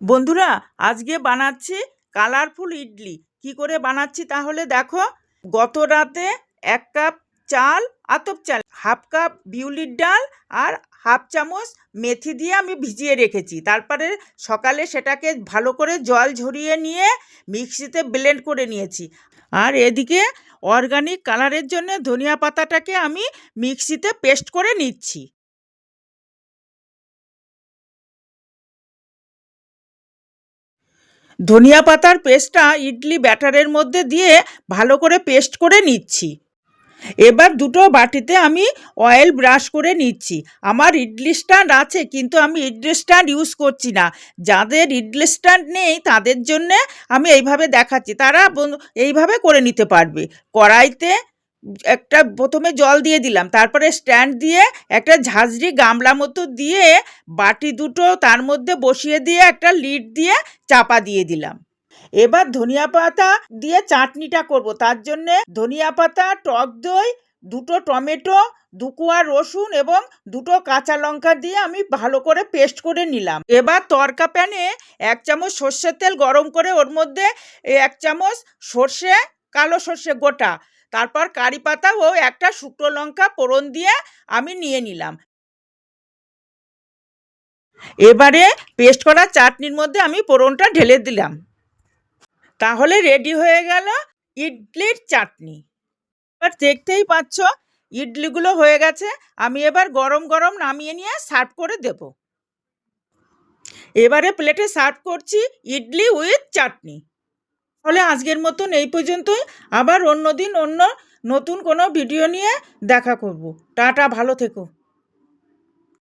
বন্ধুরা, আজকে বানাচ্ছি কালারফুল ইডলি। কি করে বানাচ্ছি তাহলে দেখো। গত রাতে 1 কাপ চাল, আতপ চাল, 1/2 কাপ বিউলির ডাল আর 1/2 চামচ মেথি দিয়ে আমি ভিজিয়ে রেখেছি। তারপরে সকালে সেটাকে ভালো করে জল ঝরিয়ে নিয়ে মিক্সিতে ব্লেন্ড করে নিয়েছি। আর এদিকে অর্গানিক কালারের জন্য ধনিয়া পাতাটাকে আমি মিক্সিতে পেস্ট করে নিচ্ছি। ধনিয়া পাতার পেস্টটা ইডলি ব্যাটারের মধ্যে দিয়ে ভালো করে পেস্ট করে নিচ্ছি। এবার দুটো বাটিতে আমি অয়েল ব্রাশ করে নিচ্ছি। আমার ইডলি স্ট্যান্ড আছে, কিন্তু আমি ইডলি স্ট্যান্ড ইউজ করছি না। যাদের ইডলি স্ট্যান্ড নেই তাদের জন্যে আমি এইভাবে দেখাচ্ছি, তারা এইভাবে করে নিতে পারবে। কড়াইতে একটা প্রথমে জল দিয়ে দিলাম, তারপরে স্ট্যান্ড দিয়ে একটা ঝাঁঝরি গামলা মতো দিয়ে বাটি দুটো তার মধ্যে বসিয়ে দিয়ে একটা লিড দিয়ে চাপা দিয়ে দিলাম। এবার ধনিয়া পাতা দিয়ে চাটনিটা করব। তার জন্যে ধনিয়া পাতা, টক দই, দুটো টমেটো, 2 কোয়া রসুন এবং দুটো কাঁচা লঙ্কা দিয়ে আমি ভালো করে পেস্ট করে নিলাম। এবার তড়কা প্যানে 1 চামচ সর্ষের তেল গরম করে ওর মধ্যে 1 চামচ সর্ষে, কালো সর্ষে গোটা, তারপর কারি পাতা ও একটা শুকনো লঙ্কা ফোড়ন দিয়ে আমি নিয়ে নিলাম। এবারে পেস্ট করা চাটনির মধ্যে আমি ফোড়নটা ঢেলে দিলাম। তাহলে রেডি হয়ে গেল ইডলির চাটনি। এবার দেখতেই পাচ্ছ ইডলিগুলো হয়ে গেছে। আমি এবার গরম গরম নামিয়ে নিয়ে সার্ভ করে দেব। এবারে প্লেটে সার্ভ করছি ইডলি উইথ চাটনি। তাহলে আজকের মতন এই পর্যন্তই। আবার অন্য দিন অন্য নতুন কোনো ভিডিও নিয়ে দেখা করব। টাটা, ভালো থেকো।